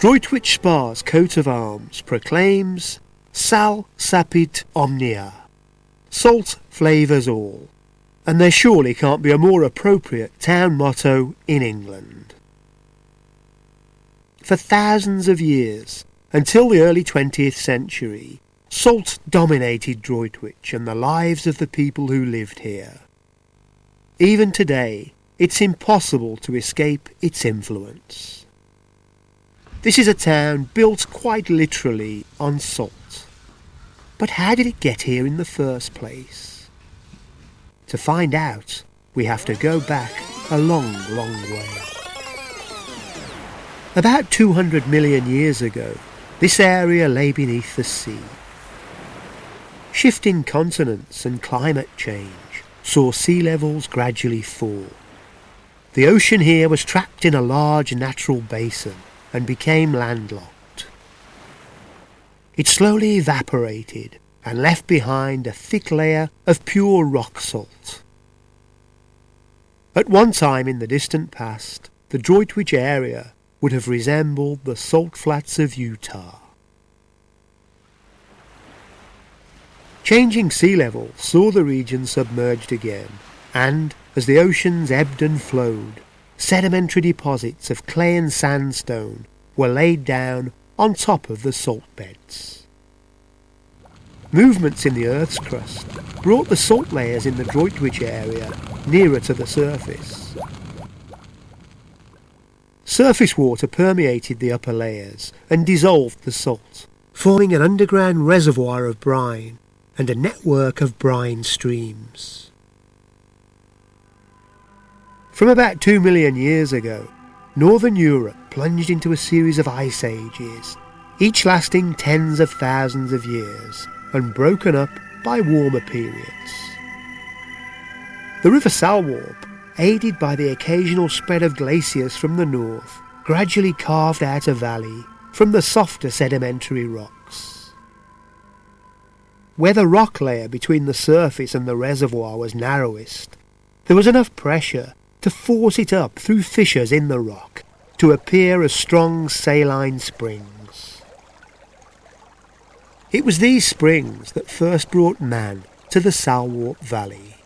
Droitwich Spa's coat of arms proclaims Sal sapit omnia. Salt flavours all. And there surely can't be a more appropriate town motto in England. For thousands of years, until the early 20th century, salt dominated Droitwich and the lives of the people who lived here. Even today, it's impossible to escape its influence. This is a town built quite literally on salt. But how did it get here in the first place? To find out, we have to go back a long, long way. About 200 million years ago, this area lay beneath the sea. Shifting continents and climate change saw sea levels gradually fall. The ocean here was trapped in a large natural basin and became landlocked. It slowly evaporated and left behind a thick layer of pure rock salt. At one time in the distant past, the Droitwich area would have resembled the salt flats of Utah. Changing sea level saw the region submerged again, and as the oceans ebbed and flowed, sedimentary deposits of clay and sandstone were laid down on top of the salt beds. Movements in the Earth's crust brought the salt layers in the Droitwich area nearer to the surface. Surface water permeated the upper layers and dissolved the salt, forming an underground reservoir of brine and a network of brine streams. From about 2 million years ago, Northern Europe plunged into a series of ice ages, each lasting tens of thousands of years and broken up by warmer periods. The River Salwarp, aided by the occasional spread of glaciers from the north, gradually carved out a valley from the softer sedimentary rocks. Where the rock layer between the surface and the reservoir was narrowest, there was enough pressure to force it up through fissures in the rock to appear as strong saline springs. It was these springs that first brought man to the Salwarp Valley.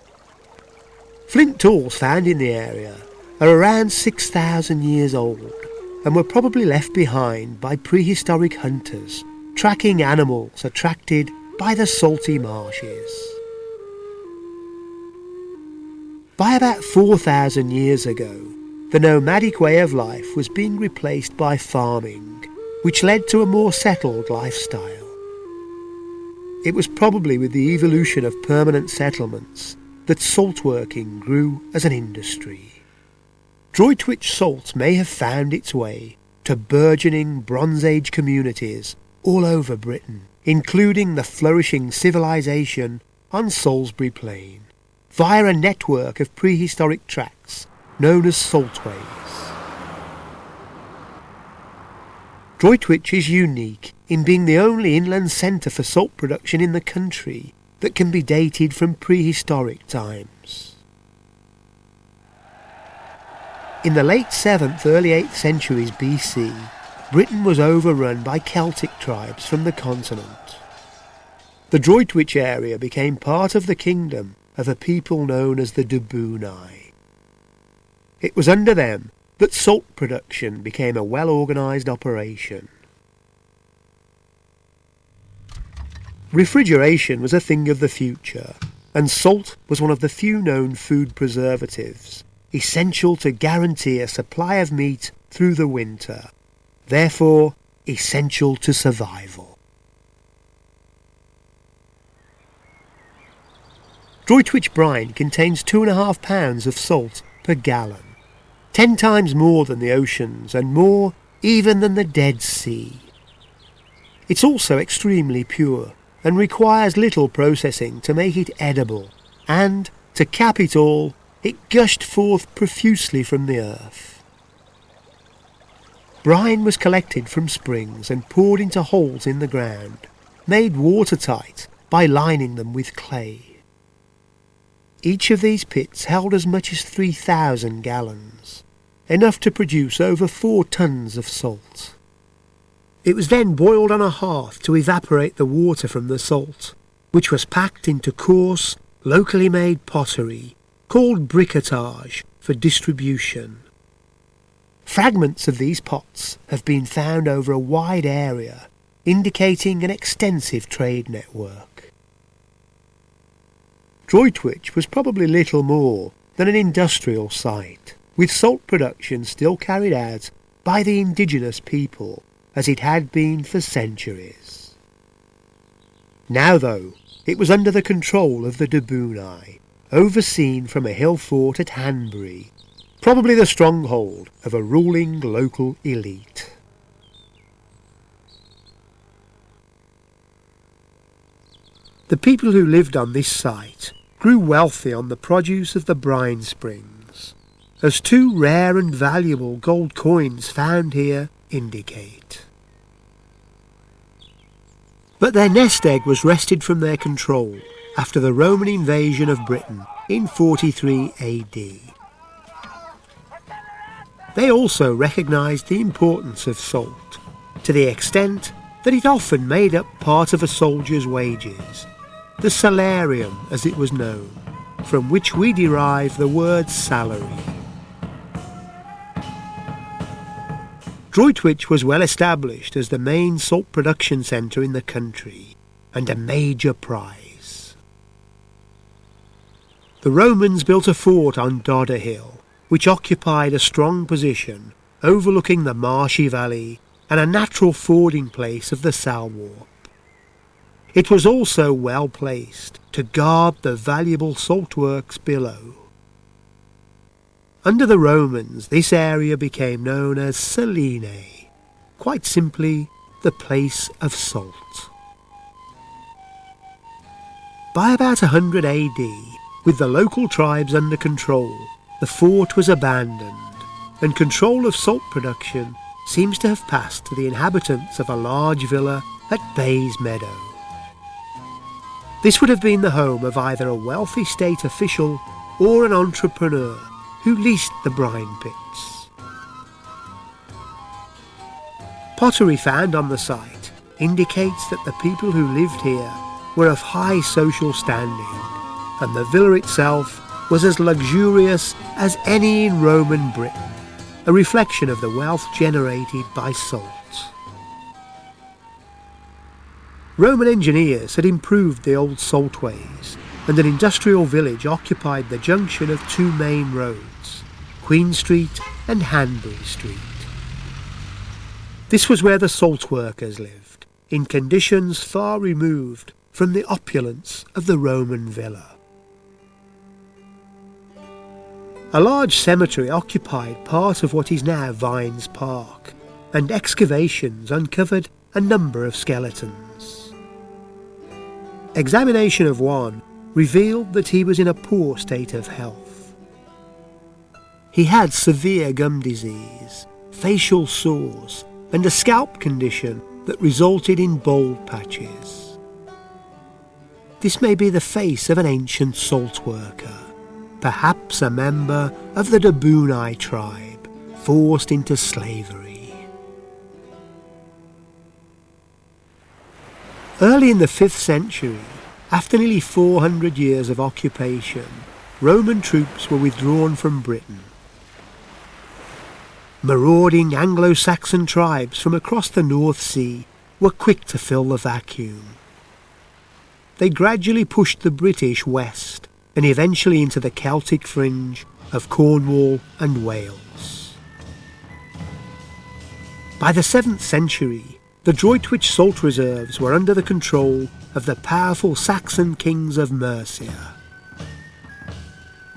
Flint tools found in the area are around 6,000 years old and were probably left behind by prehistoric hunters tracking animals attracted by the salty marshes. By about 4,000 years ago, the nomadic way of life was being replaced by farming, which led to a more settled lifestyle. It was probably with the evolution of permanent settlements that salt working grew as an industry. Droitwich salt may have found its way to burgeoning Bronze Age communities all over Britain, including the flourishing civilization on Salisbury Plain, via a network of prehistoric tracks known as saltways. Droitwich is unique in being the only inland centre for salt production in the country that can be dated from prehistoric times. In the late 7th, early 8th centuries BC, Britain was overrun by Celtic tribes from the continent. The Droitwich area became part of the kingdom of a people known as the Dubuni. It was under them that salt production became a well-organised operation. Refrigeration was a thing of the future, and salt was one of the few known food preservatives, essential to guarantee a supply of meat through the winter, therefore essential to survival. Droitwich brine contains 2.5 pounds of salt per gallon, 10 times more than the oceans and more even than the Dead Sea. It's also extremely pure and requires little processing to make it edible, and, to cap it all, it gushed forth profusely from the earth. Brine was collected from springs and poured into holes in the ground, made watertight by lining them with clay. Each of these pits held as much as 3,000 gallons, enough to produce over 4 tons of salt. It was then boiled on a hearth to evaporate the water from the salt, which was packed into coarse, locally made pottery, called briquetage, for distribution. Fragments of these pots have been found over a wide area, indicating an extensive trade network. Droitwich was probably little more than an industrial site, with salt production still carried out by the indigenous people, as it had been for centuries. Now, though, it was under the control of the Dubuni, overseen from a hill fort at Hanbury, probably the stronghold of a ruling local elite. The people who lived on this site grew wealthy on the produce of the brine springs, as 2 rare and valuable gold coins found here indicate. But their nest egg was wrested from their control after the Roman invasion of Britain in 43 AD. They also recognised the importance of salt, to the extent that it often made up part of a soldier's wages, the salarium as it was known, from which we derive the word salary. Droitwich was well established as the main salt production centre in the country, and a major prize. The Romans built a fort on Dodder Hill, which occupied a strong position overlooking the marshy valley and a natural fording place of the Salwarp. It was also well placed to guard the valuable salt works below. Under the Romans, this area became known as Salinae, quite simply the place of salt. By about 100 AD, with the local tribes under control, the fort was abandoned, and control of salt production seems to have passed to the inhabitants of a large villa at Bays Meadow. This would have been the home of either a wealthy state official or an entrepreneur who leased the brine pits. Pottery found on the site indicates that the people who lived here were of high social standing, and the villa itself was as luxurious as any in Roman Britain, a reflection of the wealth generated by salt. Roman engineers had improved the old saltways, and an industrial village occupied the junction of 2 main roads, Queen Street and Hanbury Street. This was where the salt workers lived, in conditions far removed from the opulence of the Roman villa. A large cemetery occupied part of what is now Vines Park, and excavations uncovered a number of skeletons. Examination of one revealed that he was in a poor state of health. He had severe gum disease, facial sores, and a scalp condition that resulted in bald patches. This may be the face of an ancient salt worker, perhaps a member of the Dubuni tribe, forced into slavery. Early in the 5th century, after nearly 400 years of occupation, Roman troops were withdrawn from Britain. Marauding Anglo-Saxon tribes from across the North Sea were quick to fill the vacuum. They gradually pushed the British west and eventually into the Celtic fringe of Cornwall and Wales. By the 7th century, the Droitwich salt reserves were under the control of the powerful Saxon kings of Mercia.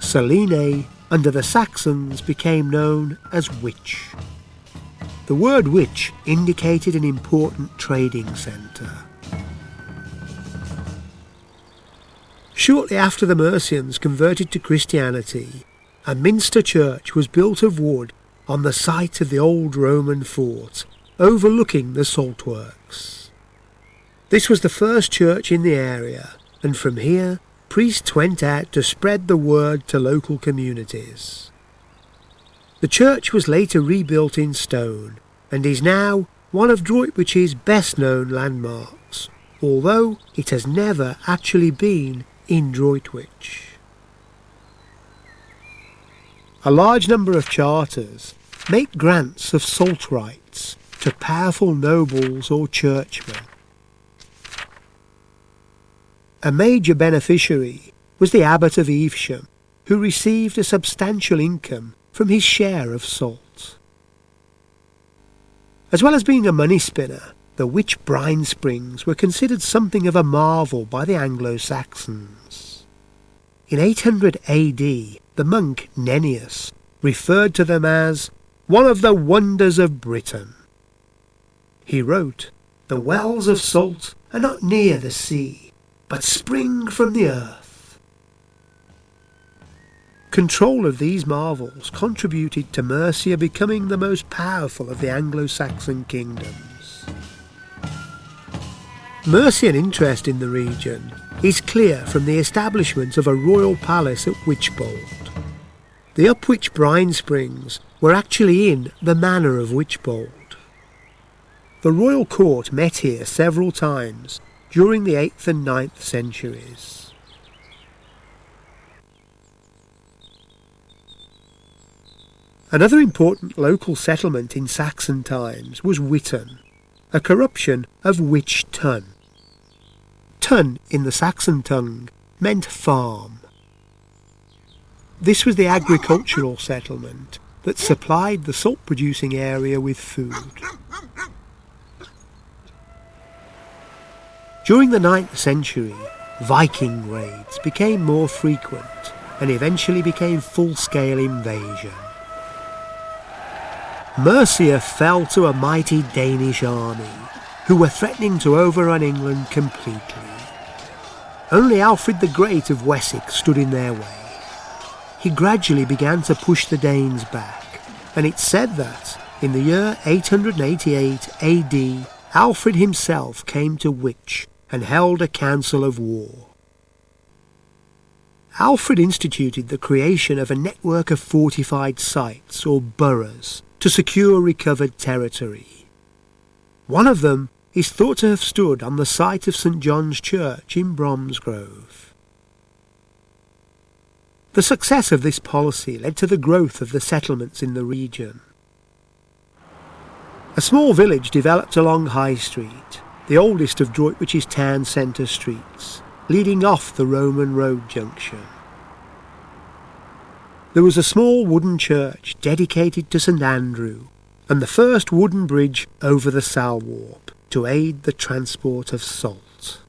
Salinae, under the Saxons, became known as Witch. The word witch indicated an important trading centre. Shortly after the Mercians converted to Christianity, a minster church was built of wood on the site of the old Roman fort, overlooking the salt works. This was the first church in the area, and from here, priests went out to spread the word to local communities. The church was later rebuilt in stone, and is now one of Droitwich's best-known landmarks, although it has never actually been in Droitwich. A large number of charters make grants of salt rights to powerful nobles or churchmen. A major beneficiary was the Abbot of Evesham, who received a substantial income from his share of salt. As well as being a money spinner, the witch brine springs were considered something of a marvel by the Anglo-Saxons. In 800 AD, the monk Nennius referred to them as one of the wonders of Britain. He wrote, "The wells of salt are not near the sea, but spring from the earth." Control of these marvels contributed to Mercia becoming the most powerful of the Anglo-Saxon kingdoms. Mercian interest in the region is clear from the establishment of a royal palace at Wychbold. The Upwich brine springs were actually in the manor of Wychbold. The royal court met here several times during the 8th and 9th centuries. Another important local settlement in Saxon times was Witton, a corruption of Witch Tun. Tun in the Saxon tongue meant farm. This was the agricultural settlement that supplied the salt-producing area with food. During the 9th century, Viking raids became more frequent and eventually became full-scale invasion. Mercia fell to a mighty Danish army, who were threatening to overrun England completely. Only Alfred the Great of Wessex stood in their way. He gradually began to push the Danes back, and it's said that, in the year 888 AD, Alfred himself came to Witch and held a council of war. Alfred instituted the creation of a network of fortified sites, or boroughs, to secure recovered territory. One of them is thought to have stood on the site of St. John's Church in Bromsgrove. The success of this policy led to the growth of the settlements in the region. A small village developed along High Street, the oldest of Droitwich's town centre streets, leading off the Roman road junction. There was a small wooden church dedicated to St. Andrew, and the first wooden bridge over the Salwarp to aid the transport of salt.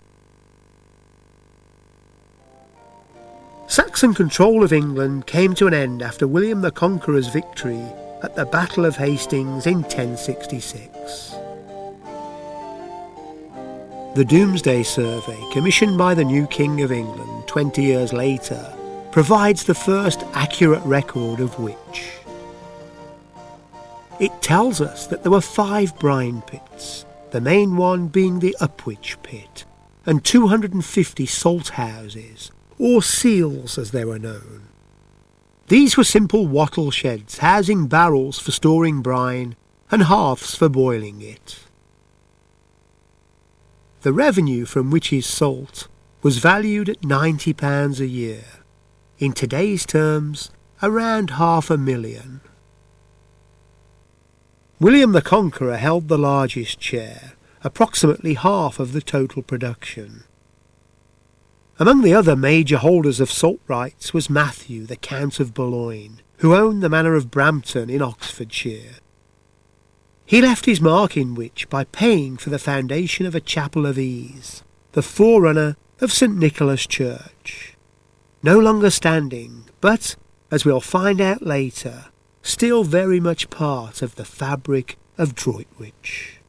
Saxon control of England came to an end after William the Conqueror's victory at the Battle of Hastings in 1066. The Domesday Survey, commissioned by the new King of England 20 years later, provides the first accurate record of Witch. It tells us that there were 5 brine pits, the main one being the Upwich pit, and 250 salt houses, or seals as they were known. These were simple wattle sheds housing barrels for storing brine and hearths for boiling it. The revenue from Witch's salt was valued at £90 a year. In today's terms, around £500,000. William the Conqueror held the largest share, approximately half of the total production. Among the other major holders of salt rights was Matthew, the Count of Boulogne, who owned the manor of Brampton in Oxfordshire. He left his mark in Wych by paying for the foundation of a chapel of ease, the forerunner of St. Nicholas Church. No longer standing, but, as we'll find out later, still very much part of the fabric of Droitwich.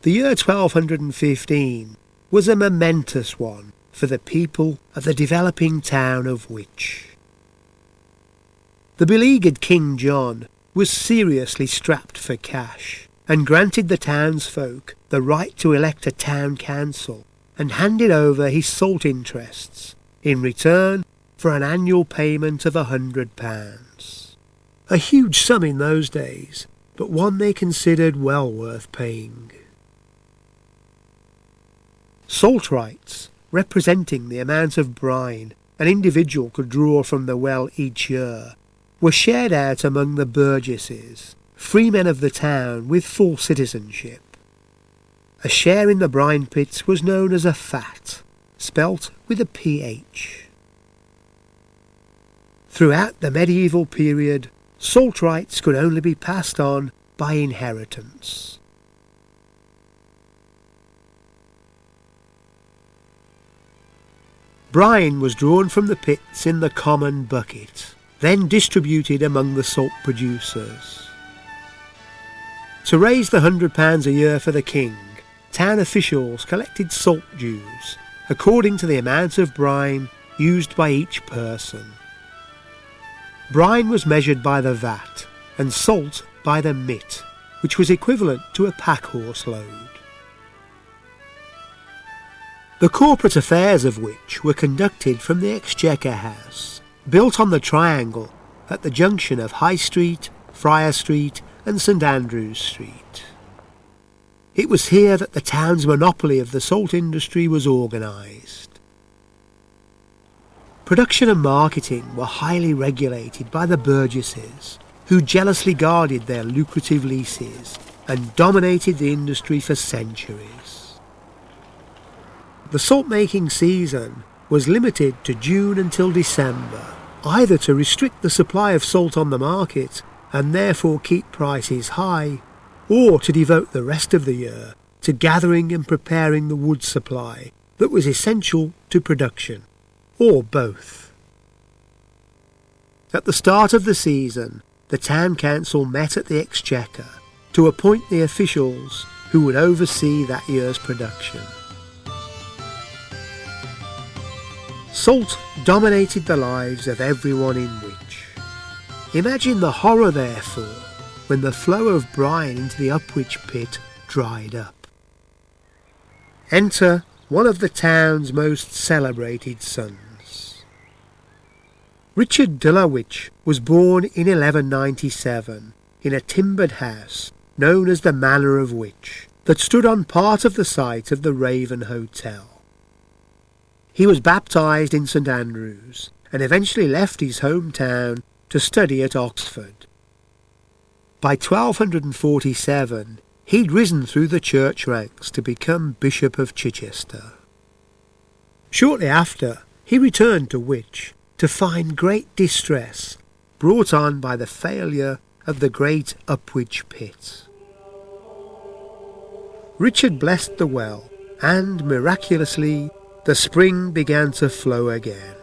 The year 1215 was a momentous one for the people of the developing town of Wych. The beleaguered King John was seriously strapped for cash and granted the townsfolk the right to elect a town council and handed over his salt interests in return for an annual payment of £100. A huge sum in those days, but one they considered well worth paying. Salt rights, representing the amount of brine an individual could draw from the well each year, were shared out among the burgesses, free men of the town with full citizenship. A share in the brine pits was known as a fat, spelt with a PH. Throughout the medieval period, salt rights could only be passed on by inheritance. Brine was drawn from the pits in the common bucket, then distributed among the salt producers. To raise the £100 a year for the king, town officials collected salt dues, according to the amount of brine used by each person. Brine was measured by the vat, and salt by the mit, which was equivalent to a pack-horse load. The corporate affairs of which were conducted from the Exchequer House, built on the triangle at the junction of High Street, Friar Street and St Andrew's Street. It was here that the town's monopoly of the salt industry was organised. Production and marketing were highly regulated by the burgesses, who jealously guarded their lucrative leases and dominated the industry for centuries. The salt-making season was limited to June until December, either to restrict the supply of salt on the market and therefore keep prices high, or to devote the rest of the year to gathering and preparing the wood supply that was essential to production, or both. At the start of the season, the town council met at the Exchequer to appoint the officials who would oversee that year's production. Salt dominated the lives of everyone in Wych. Imagine the horror, therefore, when the flow of brine into the Upwich pit dried up. Enter one of the town's most celebrated sons. Richard de la Wych was born in 1197 in a timbered house known as the Manor of Wych that stood on part of the site of the Raven Hotel. He was baptised in St Andrews and eventually left his hometown to study at Oxford. By 1247, he'd risen through the church ranks to become Bishop of Chichester. Shortly after, he returned to Wych to find great distress brought on by the failure of the great Upwich pit. Richard blessed the well, and miraculously, the spring began to flow again.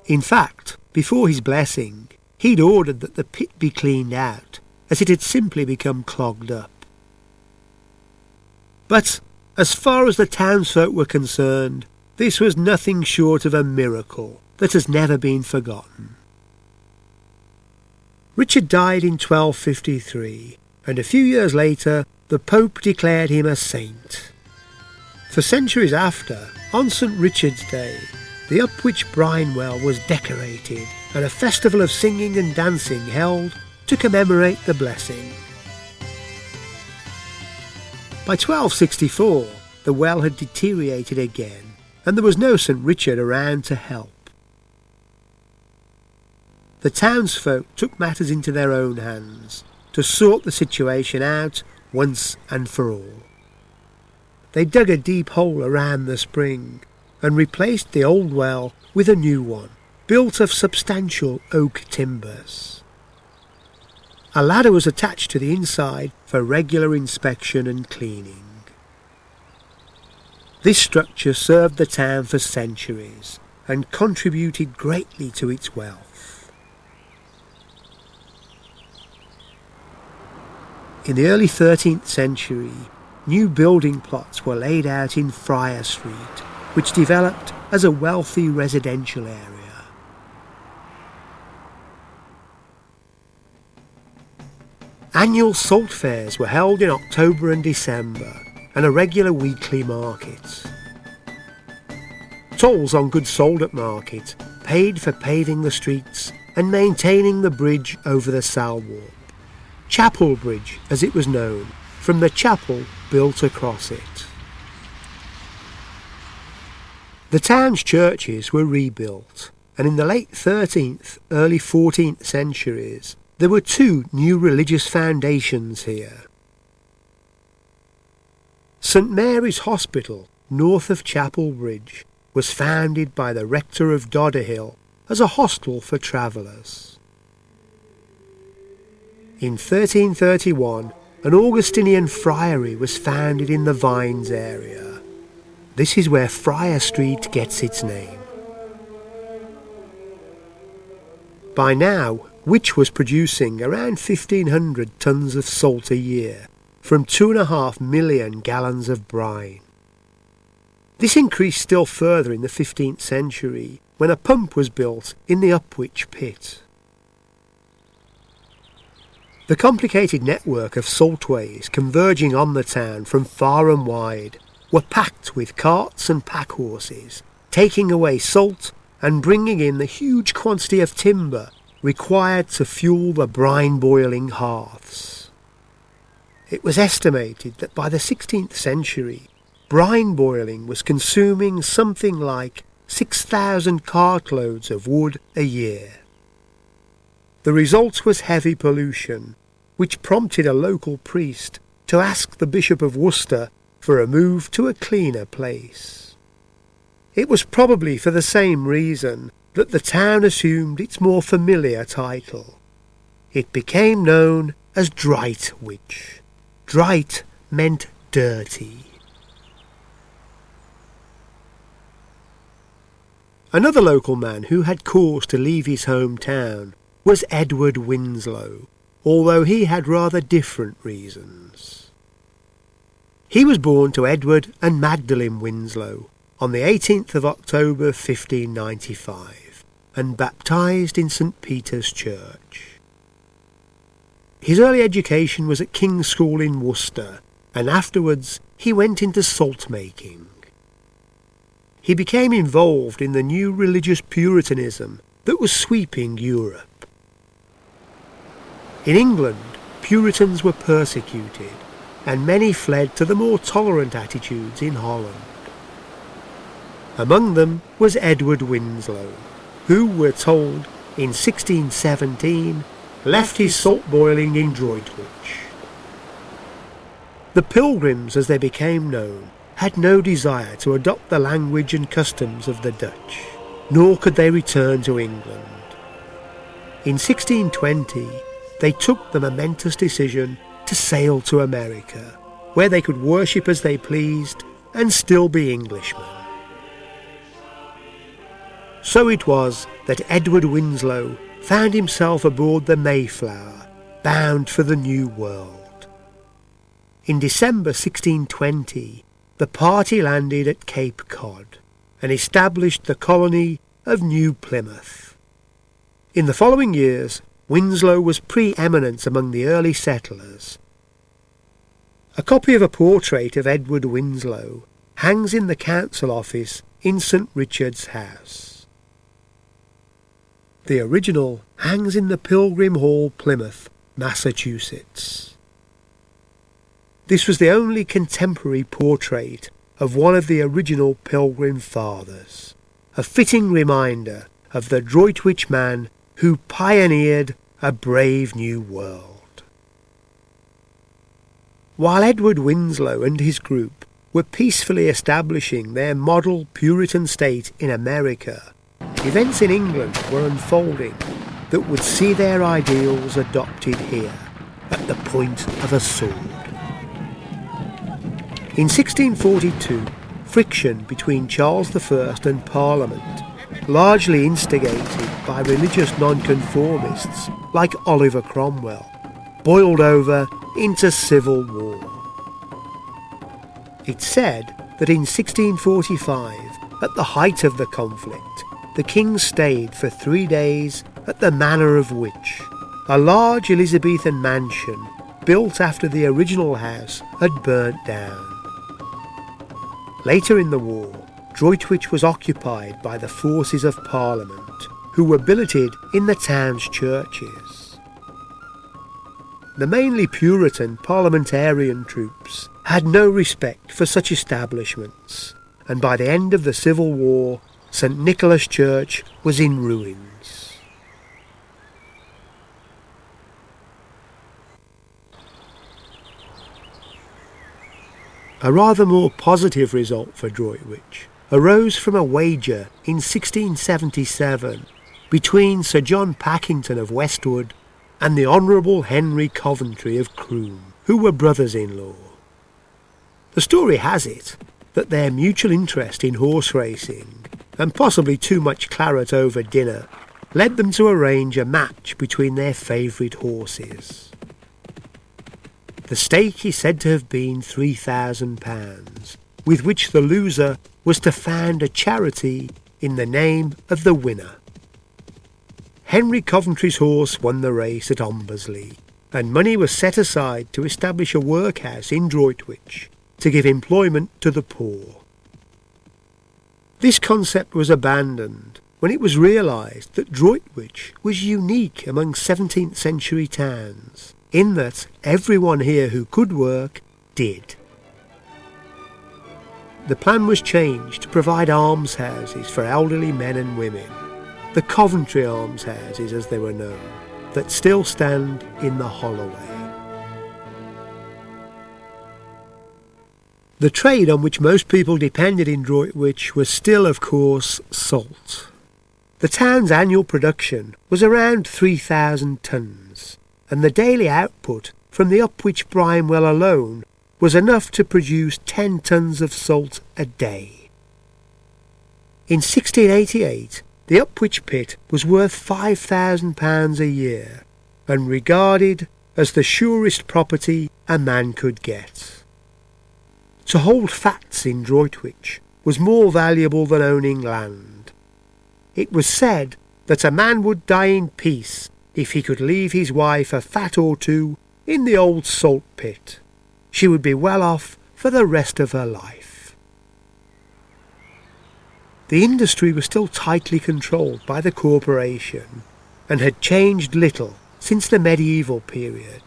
In fact, before his blessing, he'd ordered that the pit be cleaned out, as it had simply become clogged up. But, as far as the townsfolk were concerned, this was nothing short of a miracle that has never been forgotten. Richard died in 1253, and a few years later the Pope declared him a saint. For centuries after, on St Richard's Day, the Upwich brine well was decorated and a festival of singing and dancing held to commemorate the blessing. By 1264, the well had deteriorated again, and there was no St Richard around to help. The townsfolk took matters into their own hands to sort the situation out once and for all. They dug a deep hole around the spring and replaced the old well with a new one, built of substantial oak timbers. A ladder was attached to the inside for regular inspection and cleaning. This structure served the town for centuries and contributed greatly to its wealth. In the early 13th century, new building plots were laid out in Friar Street, which developed as a wealthy residential area. Annual salt fairs were held in October and December, and a regular weekly market. Tolls on goods sold at market paid for paving the streets and maintaining the bridge over the Salwarp, Chapel Bridge as it was known, from the chapel built across it. The town's churches were rebuilt, and in the late 13th, early 14th centuries, there were two new religious foundations here. St Mary's Hospital, north of Chapel Bridge, was founded by the rector of Dodderhill as a hostel for travellers. In 1331, an Augustinian friary was founded in the Vines area. This is where Friar Street gets its name. By now, Wych was producing around 1,500 tons of salt a year from 2.5 million gallons of brine. This increased still further in the 15th century when a pump was built in the Upwich pit. The complicated network of saltways converging on the town from far and wide were packed with carts and pack horses, taking away salt and bringing in the huge quantity of timber required to fuel the brine-boiling hearths. It was estimated that by the 16th century, brine boiling was consuming something like 6,000 cartloads of wood a year. The result was heavy pollution, which prompted a local priest to ask the Bishop of Worcester for a move to a cleaner place. It was probably for the same reason that the town assumed its more familiar title. It became known as Droitwich. Droit meant dirty. Another local man who had cause to leave his hometown was Edward Winslow, although he had rather different reasons. He was born to Edward and Magdalene Winslow on the 18th of October 1595 and baptised in St Peter's Church. His early education was at King's School in Worcester, and afterwards he went into salt making. He became involved in the new religious Puritanism that was sweeping Europe. In England, Puritans were persecuted, and many fled to the more tolerant attitudes in Holland. Among them was Edward Winslow, who, we're told, in 1617 left his salt boiling in Droitwich. The Pilgrims, as they became known, had no desire to adopt the language and customs of the Dutch, nor could they return to England. In 1620, they took the momentous decision to sail to America, where they could worship as they pleased and still be Englishmen. So it was that Edward Winslow found himself aboard the Mayflower, bound for the New World. In December 1620, the party landed at Cape Cod and established the colony of New Plymouth. In the following years, Winslow was pre-eminent among the early settlers. A copy of a portrait of Edward Winslow hangs in the council office in St Richard's House. The original hangs in the Pilgrim Hall, Plymouth, Massachusetts. This was the only contemporary portrait of one of the original Pilgrim Fathers, a fitting reminder of the Droitwich man who pioneered a brave new world. While Edward Winslow and his group were peacefully establishing their model Puritan state in America, events in England were unfolding that would see their ideals adopted here at the point of a sword. In 1642, friction between Charles I and Parliament, largely instigated by religious nonconformists like Oliver Cromwell, boiled over into civil war. It's said that in 1645, at the height of the conflict, the king stayed for 3 days at the Manor of Witch, a large Elizabethan mansion built after the original house had burnt down. Later in the war, Droitwich was occupied by the forces of Parliament, who were billeted in the town's churches. The mainly Puritan parliamentarian troops had no respect for such establishments, and by the end of the Civil War, St. Nicholas Church was in ruins. A rather more positive result for Droitwich arose from a wager in 1677 between Sir John Packington of Westwood and the Honourable Henry Coventry of Croom, who were brothers-in-law. The story has it that their mutual interest in horse racing, and possibly too much claret over dinner, led them to arrange a match between their favourite horses. The stake is said to have been £3,000, with which the loser was to found a charity in the name of the winner. Henry Coventry's horse won the race at Ombersley, and money was set aside to establish a workhouse in Droitwich to give employment to the poor. This concept was abandoned when it was realised that Droitwich was unique among 17th century towns, in that everyone here who could work did. The plan was changed to provide almshouses for elderly men and women, the Coventry almshouses as they were known, that still stand in the Holloway. The trade on which most people depended in Droitwich was still, of course, salt. The town's annual production was around 3,000 tonnes, and the daily output from the Upwich brine well alone was enough to produce 10 tonnes of salt a day. In 1688, the Upwich pit was worth £5,000 a year, and regarded as the surest property a man could get. To hold fats in Droitwich was more valuable than owning land. It was said that a man would die in peace if he could leave his wife a fat or two in the old salt pit. She would be well off for the rest of her life. The industry was still tightly controlled by the corporation and had changed little since the medieval period,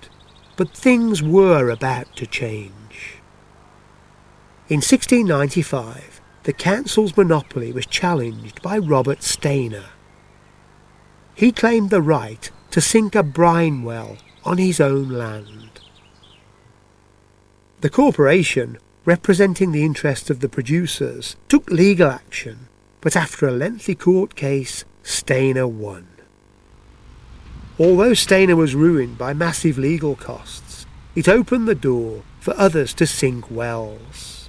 but things were about to change. In 1695, the council's monopoly was challenged by Robert Stainer. He claimed the right to sink a brine well on his own land. The corporation, representing the interests of the producers, took legal action, but after a lengthy court case, Stainer won. Although Stainer was ruined by massive legal costs, it opened the door for others to sink wells.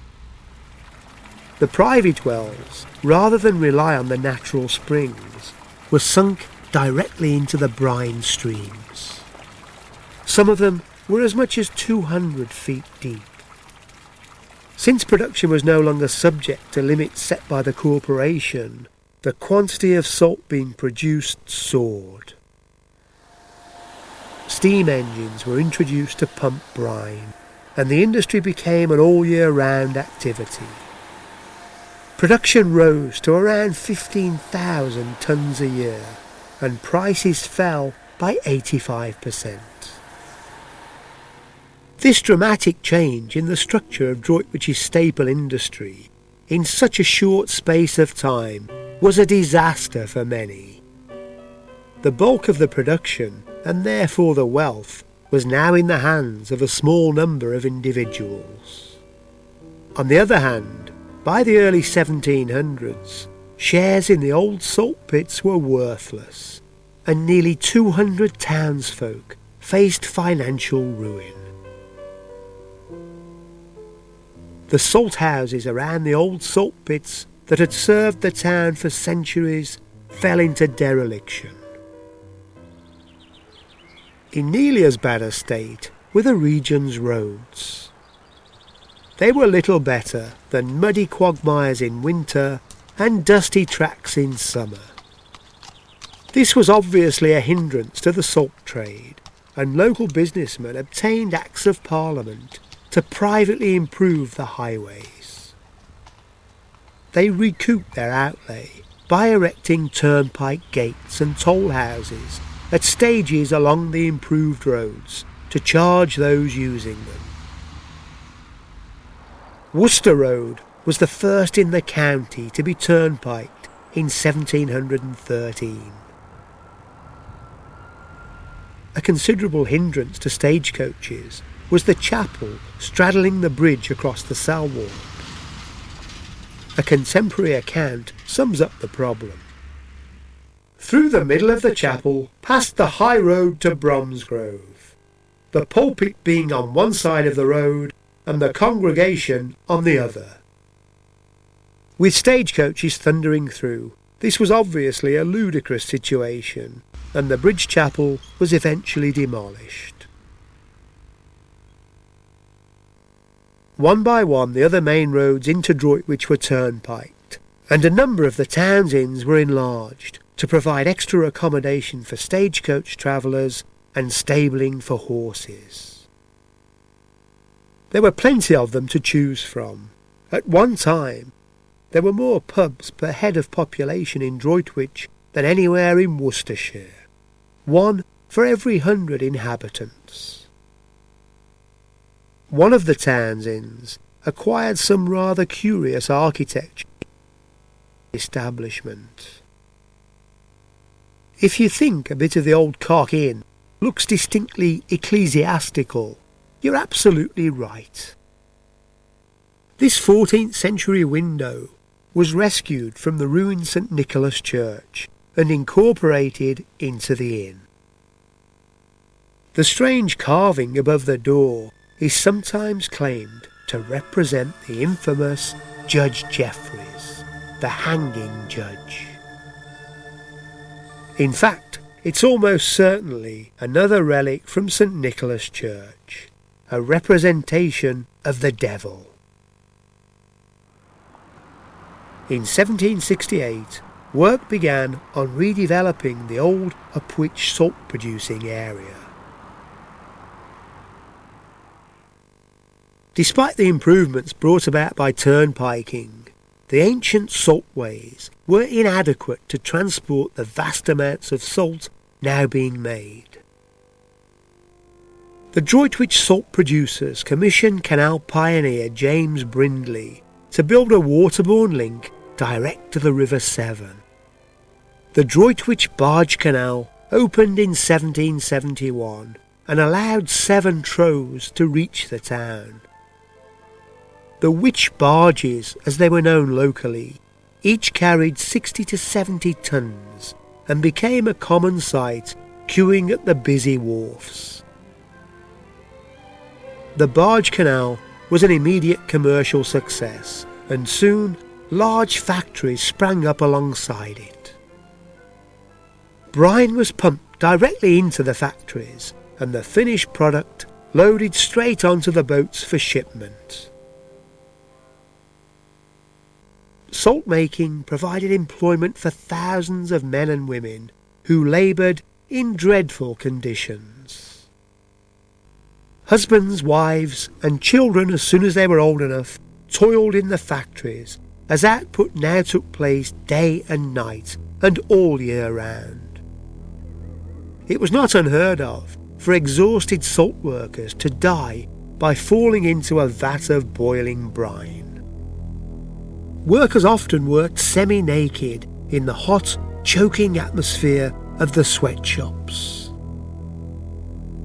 The private wells, rather than rely on the natural springs, were sunk directly into the brine streams. Some of them were as much as 200 feet deep. Since production was no longer subject to limits set by the corporation, the quantity of salt being produced soared. Steam engines were introduced to pump brine, and the industry became an all-year-round activity. Production rose to around 15,000 tonnes a year, and prices fell by 85%. This dramatic change in the structure of Droitwich's staple industry in such a short space of time was a disaster for many. The bulk of the production, and therefore the wealth, was now in the hands of a small number of individuals. On the other hand, by the early 1700s, shares in the old salt pits were worthless, and nearly 200 townsfolk faced financial ruin. The salt houses around the old salt pits that had served the town for centuries fell into dereliction. In nearly as bad a state were the region's roads. They were little better than muddy quagmires in winter and dusty tracks in summer. This was obviously a hindrance to the salt trade, and local businessmen obtained Acts of Parliament to privately improve the highways. They recouped their outlay by erecting turnpike gates and toll houses at stages along the improved roads to charge those using them. Worcester Road was the first in the county to be turnpiked in 1713. A considerable hindrance to stagecoaches was the chapel straddling the bridge across the Salward. A contemporary account sums up the problem. Through the middle of the chapel passed the high road to Bromsgrove, the pulpit being on one side of the road and the congregation on the other. With stagecoaches thundering through, this was obviously a ludicrous situation, and the bridge chapel was eventually demolished. One by one the other main roads into Droitwich were turnpiked, and a number of the town's inns were enlarged to provide extra accommodation for stagecoach travellers and stabling for horses. There were plenty of them to choose from. At one time, there were more pubs per head of population in Droitwich than anywhere in Worcestershire, one for every 100 inhabitants. One of the town's inns acquired some rather curious architecture establishment. If you think a bit of the old Cock Inn looks distinctly ecclesiastical, you're absolutely right. This 14th century window was rescued from the ruined St. Nicholas Church and incorporated into the inn. The strange carving above the door is sometimes claimed to represent the infamous Judge Jeffreys, the hanging judge. In fact, it's almost certainly another relic from St. Nicholas Church, a representation of the devil. In 1768, work began on redeveloping the old Upwich salt-producing area. Despite the improvements brought about by turnpiking, the ancient saltways were inadequate to transport the vast amounts of salt now being made. The Droitwich salt producers commissioned canal pioneer James Brindley to build a waterborne link direct to the River Severn. The Droitwich Barge Canal opened in 1771 and allowed 7 trows to reach the town. The witch barges, as they were known locally, each carried 60 to 70 tons and became a common sight queuing at the busy wharfs. The barge canal was an immediate commercial success, and soon large factories sprang up alongside it. Brine was pumped directly into the factories, and the finished product loaded straight onto the boats for shipment. Salt making provided employment for thousands of men and women who laboured in dreadful conditions. Husbands, wives and children, as soon as they were old enough, toiled in the factories as output now took place day and night and all year round. It was not unheard of for exhausted salt workers to die by falling into a vat of boiling brine. Workers often worked semi-naked in the hot, choking atmosphere of the sweatshops.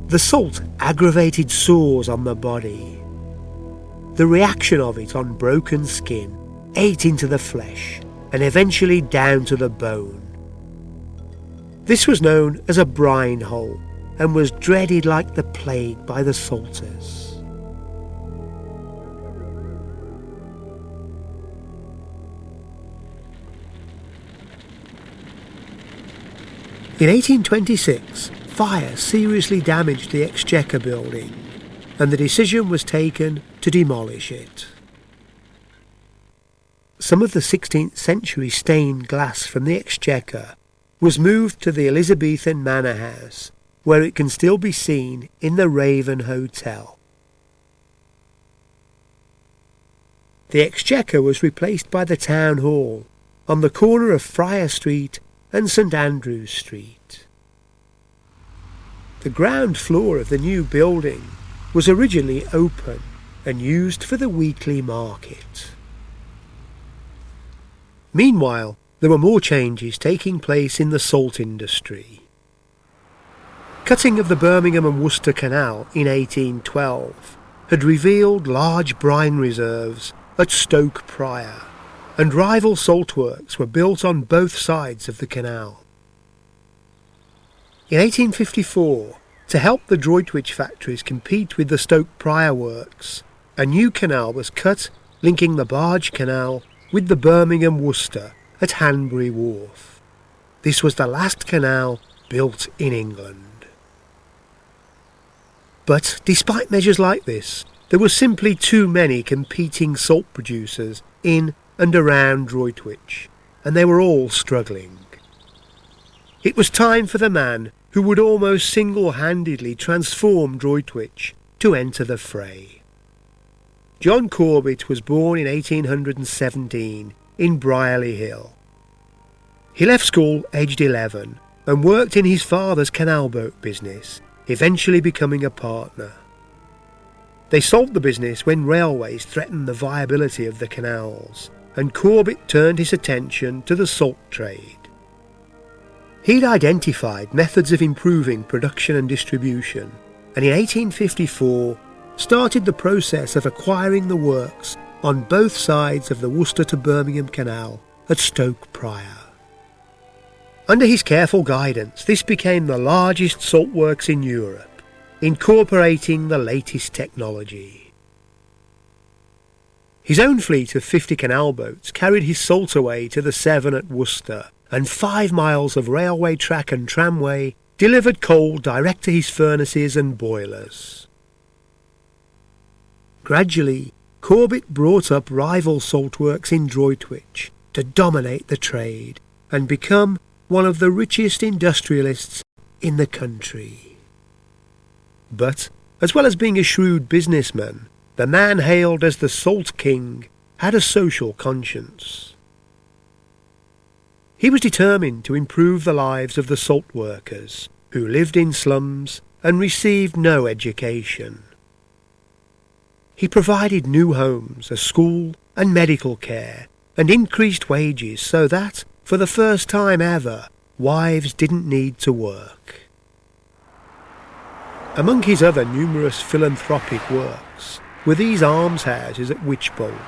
The salt aggravated sores on the body. The reaction of it on broken skin ate into the flesh and eventually down to the bone. This was known as a brine hole and was dreaded like the plague by the salters. In 1826, fire seriously damaged the Exchequer building, and the decision was taken to demolish it. Some of the 16th century stained glass from the Exchequer was moved to the Elizabethan Manor House, where it can still be seen in the Raven Hotel. The Exchequer was replaced by the Town Hall on the corner of Friar Street and St Andrew's Street. The ground floor of the new building was originally open and used for the weekly market. Meanwhile, there were more changes taking place in the salt industry. Cutting of the Birmingham and Worcester Canal in 1812 had revealed large brine reserves at Stoke Prior, and rival salt works were built on both sides of the canal. In 1854, to help the Droitwich factories compete with the Stoke Prior works, a new canal was cut linking the Barge Canal with the Birmingham Worcester at Hanbury Wharf. This was the last canal built in England. But despite measures like this, there were simply too many competing salt producers in and around Droitwich, and they were all struggling. It was time for the man who would almost single-handedly transform Droitwich to enter the fray. John Corbett was born in 1817 in Brierley Hill. He left school aged 11 and worked in his father's canal boat business, eventually becoming a partner. They sold the business when railways threatened the viability of the canals, and Corbett turned his attention to the salt trade. He'd identified methods of improving production and distribution, and in 1854 started the process of acquiring the works on both sides of the Worcester to Birmingham Canal at Stoke Prior. Under his careful guidance, this became the largest salt works in Europe, incorporating the latest technology. His own fleet of 50 canal boats carried his salt away to the Severn at Worcester, and 5 miles of railway track and tramway delivered coal direct to his furnaces and boilers. Gradually, Corbett brought up rival salt works in Droitwich to dominate the trade and become one of the richest industrialists in the country. But, as well as being a shrewd businessman, the man hailed as the Salt King had a social conscience. He was determined to improve the lives of the salt workers, who lived in slums and received no education. He provided new homes, a school and medical care, and increased wages so that, for the first time ever, wives didn't need to work. Among his other numerous philanthropic works were these almshouses at Wychbold,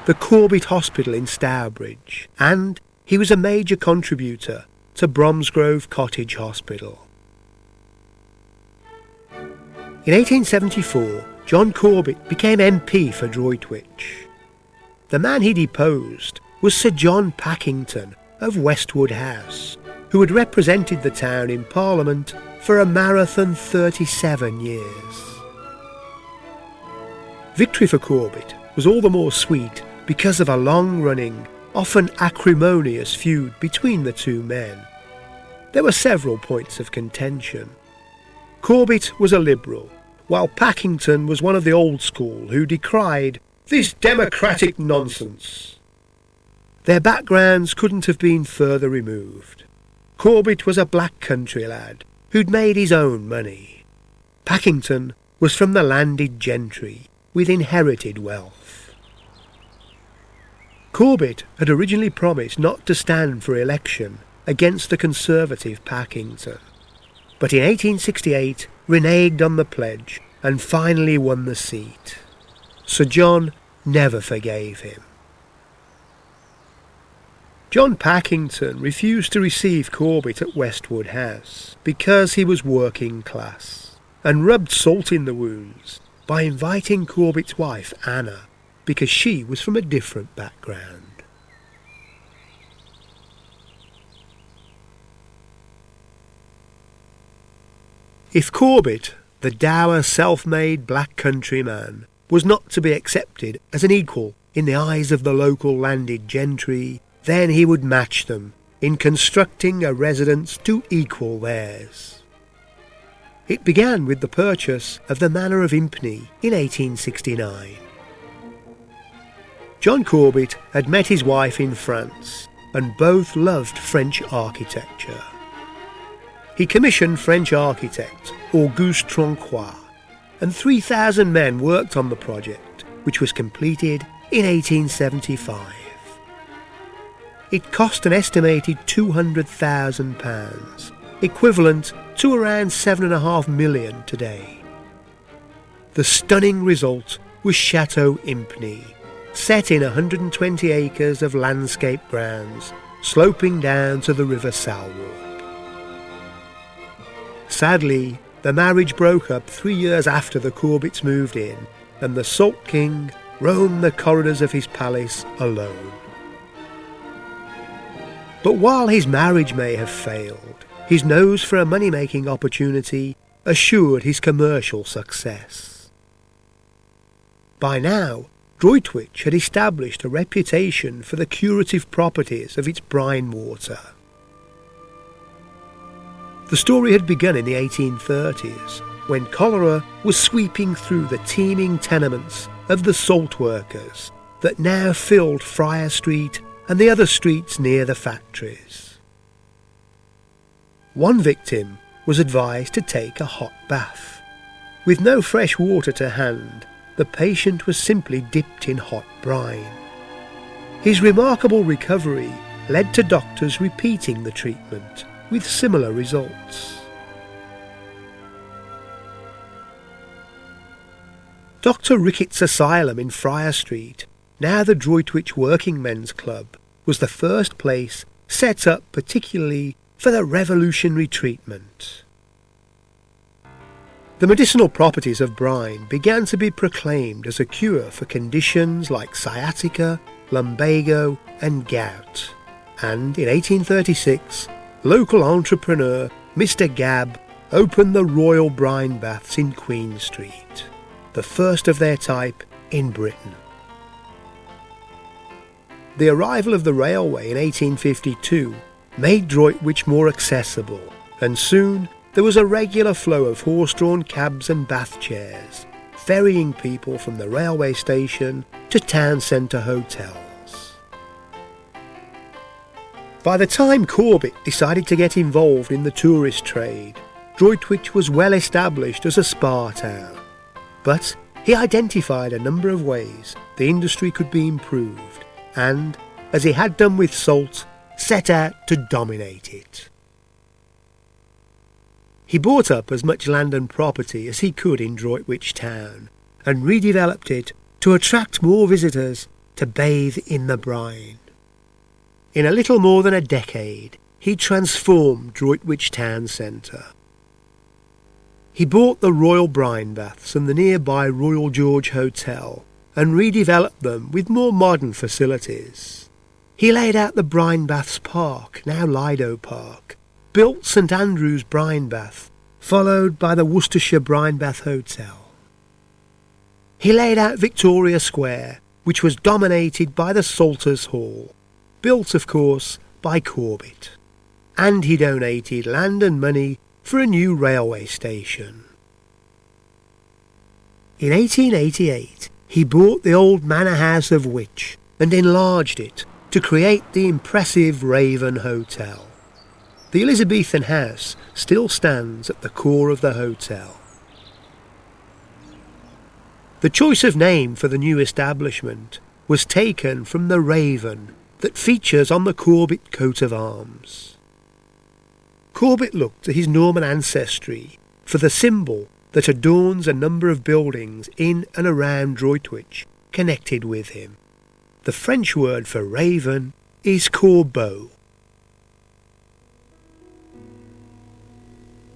the Corbett Hospital in Stourbridge, and he was a major contributor to Bromsgrove Cottage Hospital. In 1874, John Corbett became MP for Droitwich. The man he deposed was Sir John Packington of Westwood House, who had represented the town in Parliament for a marathon 37 years. Victory for Corbett was all the more sweet because of a long-running, often acrimonious feud between the two men. There were several points of contention. Corbett was a Liberal, while Packington was one of the old school who decried this democratic nonsense. Their backgrounds couldn't have been further removed. Corbett was a black country lad who'd made his own money. Packington was from the landed gentry with inherited wealth. Corbett had originally promised not to stand for election against the Conservative Packington, but in 1868 reneged on the pledge and finally won the seat. Sir John never forgave him. John Packington refused to receive Corbett at Westwood House because he was working class, and rubbed salt in the wounds by inviting Corbett's wife Anna because she was from a different background. If Corbett, the dour self-made black countryman, was not to be accepted as an equal in the eyes of the local landed gentry, then he would match them in constructing a residence to equal theirs. It began with the purchase of the Manor of Impney in 1869. John Corbett had met his wife in France, and both loved French architecture. He commissioned French architect Auguste Tronquoy, and 3,000 men worked on the project, which was completed in 1875. It cost an estimated £200,000, equivalent to around $7.5 million today. The stunning result was Chateau Impney, set in 120 acres of landscape grounds, sloping down to the River Salwar. Sadly, the marriage broke up 3 years after the Corbetts moved in, and the Salt King roamed the corridors of his palace alone. But while his marriage may have failed, his nose for a money-making opportunity assured his commercial success. By now, Droitwich had established a reputation for the curative properties of its brine water. The story had begun in the 1830s, when cholera was sweeping through the teeming tenements of the salt workers that now filled Friar Street and the other streets near the factories. One victim was advised to take a hot bath. With no fresh water to hand, the patient was simply dipped in hot brine. His remarkable recovery led to doctors repeating the treatment, with similar results. Dr. Ricketts' Asylum in Friar Street, now the Droitwich Working Men's Club, was the first place set up particularly for the revolutionary treatment. The medicinal properties of brine began to be proclaimed as a cure for conditions like sciatica, lumbago and gout, and in 1836 local entrepreneur Mr. Gabb opened the Royal Brine Baths in Queen Street, the first of their type in Britain. The arrival of the railway in 1852 made Droitwich more accessible, and soon there was a regular flow of horse-drawn cabs and bath chairs, ferrying people from the railway station to town centre hotels. By the time Corbett decided to get involved in the tourist trade, Droitwich was well established as a spa town. But he identified a number of ways the industry could be improved and, as he had done with salt, set out to dominate it. He bought up as much land and property as he could in Droitwich town and redeveloped it to attract more visitors to bathe in the brine. In a little more than a decade, he transformed Droitwich town centre. He bought the Royal Brine Baths and the nearby Royal George Hotel and redeveloped them with more modern facilities. He laid out the Brine Baths Park, now Lido Park, built St Andrew's Brine Bath, followed by the Worcestershire Brine Bath Hotel. He laid out Victoria Square, which was dominated by the Salters Hall, built, of course, by Corbett. And he donated land and money for a new railway station. In 1888, he bought the old manor house of Witch and enlarged it to create the impressive Raven Hotel. The Elizabethan house still stands at the core of the hotel. The choice of name for the new establishment was taken from the raven that features on the Corbett coat of arms. Corbett looked to his Norman ancestry for the symbol that adorns a number of buildings in and around Droitwich connected with him. The French word for raven is corbeau.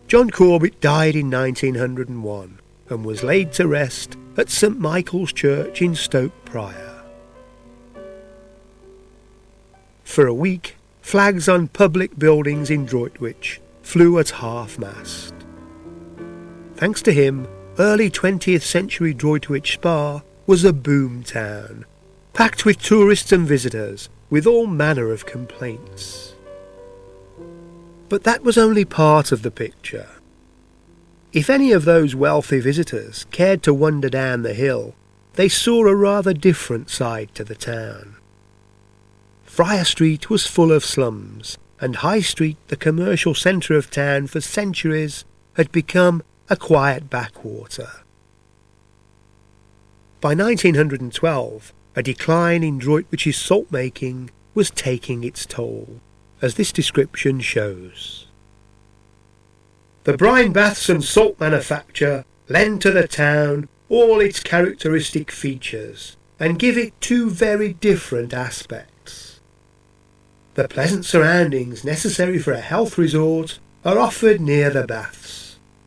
John Corbett died in 1901 and was laid to rest at St Michael's Church in Stoke Prior. For a week, flags on public buildings in Droitwich flew at half-mast. Thanks to him, early 20th century Droitwich Spa was a boom town, packed with tourists and visitors with all manner of complaints. But that was only part of the picture. If any of those wealthy visitors cared to wander down the hill, they saw a rather different side to the town. Friar Street was full of slums, and High Street, the commercial centre of town for centuries, had become a quiet backwater. By 1912, a decline in Droitwich's salt-making was taking its toll, as this description shows. The brine baths and salt manufacture lend to the town all its characteristic features and give it two very different aspects. The pleasant surroundings necessary for a health resort are offered near the baths,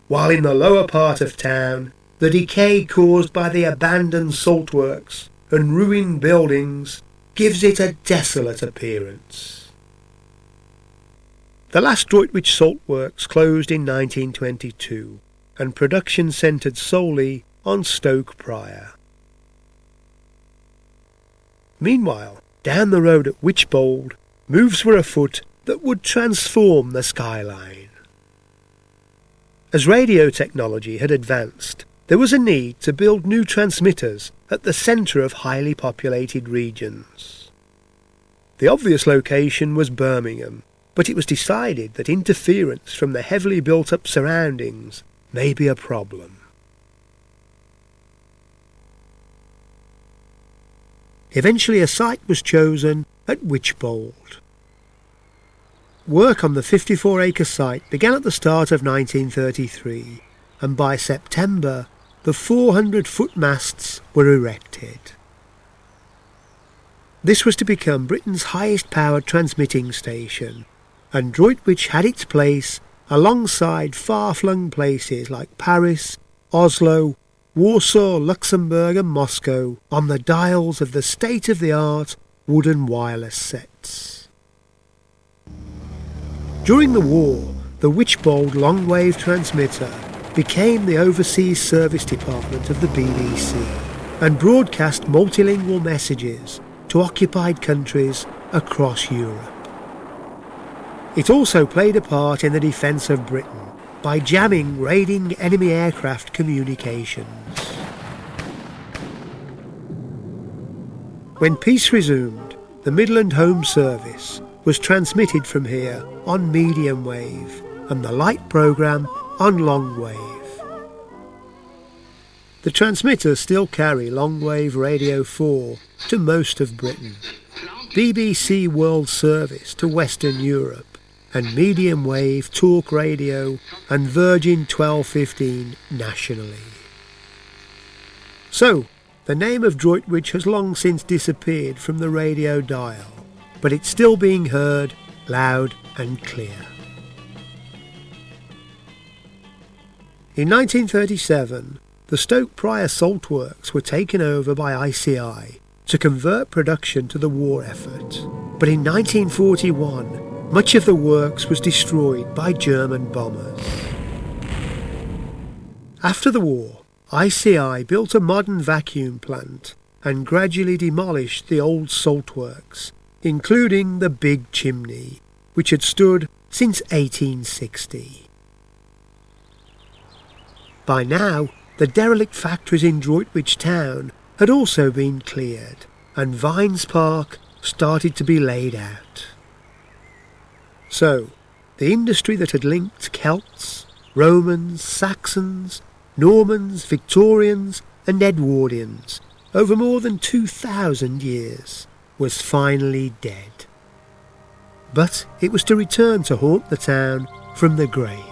while in the lower part of town the decay caused by the abandoned saltworks and ruined buildings gives it a desolate appearance. The last Droitwich salt works closed in 1922, and production centred solely on Stoke Prior. Meanwhile, down the road at Wychbold, moves were afoot that would transform the skyline. As radio technology had advanced, there was a need to build new transmitters at the centre of highly populated regions. The obvious location was Birmingham, but it was decided that interference from the heavily built-up surroundings may be a problem. Eventually a site was chosen at Wychbold. Work on the 54-acre site began at the start of 1933, and by September the 400-foot masts were erected. This was to become Britain's highest-powered transmitting station, and Droitwich had its place alongside far-flung places like Paris, Oslo, Warsaw, Luxembourg and Moscow on the dials of the state-of-the-art wooden wireless sets. During the war, the Wychbold long-wave transmitter became the overseas service department of the BBC and broadcast multilingual messages to occupied countries across Europe. It also played a part in the defence of Britain by jamming raiding enemy aircraft communications. When peace resumed, the Midland Home Service was transmitted from here on medium wave and the light programme on long wave. The transmitters still carry long wave Radio 4 to most of Britain, BBC World Service to Western Europe, and medium wave talk radio and Virgin 1215 nationally. So, the name of Droitwich has long since disappeared from the radio dial, but it's still being heard loud and clear. In 1937, the Stoke Prior Salt Works were taken over by ICI to convert production to the war effort, but in 1941, much of the works was destroyed by German bombers. After the war, ICI built a modern vacuum plant and gradually demolished the old salt works, including the big chimney, which had stood since 1860. By now, the derelict factories in Droitwich town had also been cleared, and Vines Park started to be laid out. So, the industry that had linked Celts, Romans, Saxons, Normans, Victorians and Edwardians over more than 2,000 years was finally dead. But it was to return to haunt the town from the grave.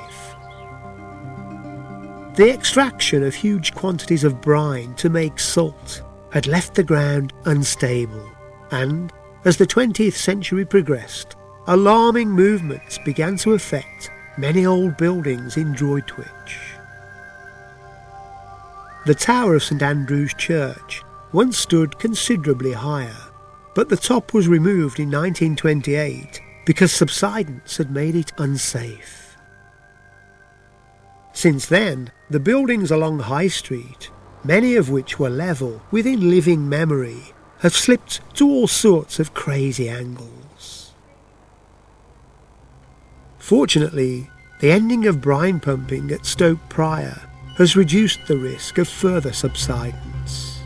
The extraction of huge quantities of brine to make salt had left the ground unstable, and as the 20th century progressed, alarming movements began to affect many old buildings in Droitwich. The tower of St Andrew's Church once stood considerably higher, but the top was removed in 1928 because subsidence had made it unsafe. Since then, the buildings along High Street, many of which were level within living memory, have slipped to all sorts of crazy angles. Fortunately, the ending of brine pumping at Stoke Prior has reduced the risk of further subsidence.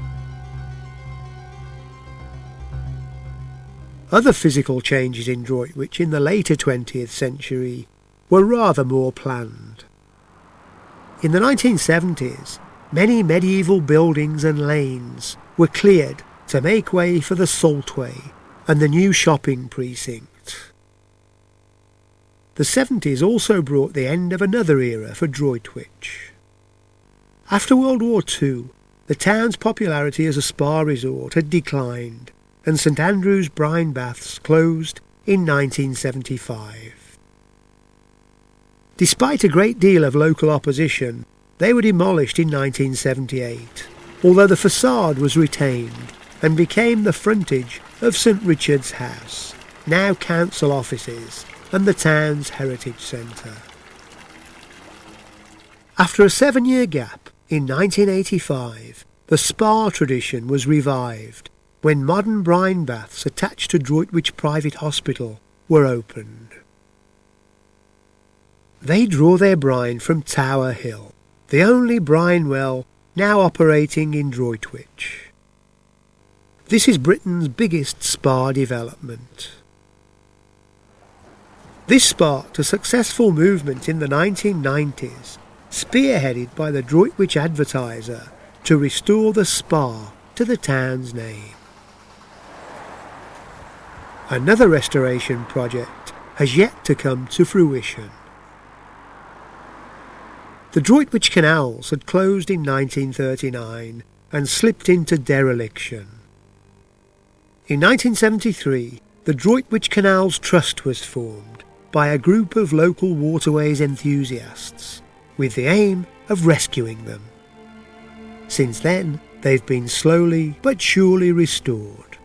Other physical changes in Droitwich in the later 20th century were rather more planned. In the 1970s, many medieval buildings and lanes were cleared to make way for the Saltway and the new shopping precinct. The 70s also brought the end of another era for Droitwich. After World War II, the town's popularity as a spa resort had declined, and St Andrew's brine baths closed in 1975. Despite a great deal of local opposition, they were demolished in 1978, although the facade was retained and became the frontage of St Richard's House, now council offices and the town's heritage centre. After a 7-year gap, in 1985, the spa tradition was revived when modern brine baths attached to Droitwich Private Hospital were opened. They draw their brine from Tower Hill, the only brine well now operating in Droitwich. This is Britain's biggest spa development. This sparked a successful movement in the 1990s, spearheaded by the Droitwich Advertiser, to restore the spa to the town's name. Another restoration project has yet to come to fruition. The Droitwich canals had closed in 1939 and slipped into dereliction. In 1973, the Droitwich Canals Trust was formed by a group of local waterways enthusiasts with the aim of rescuing them. Since then, they've been slowly but surely restored.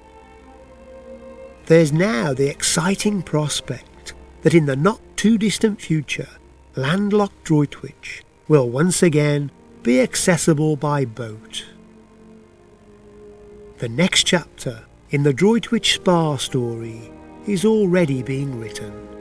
There's now the exciting prospect that in the not-too-distant future, landlocked Droitwich will once again be accessible by boat. The next chapter in the Droitwich Spa Story is already being written.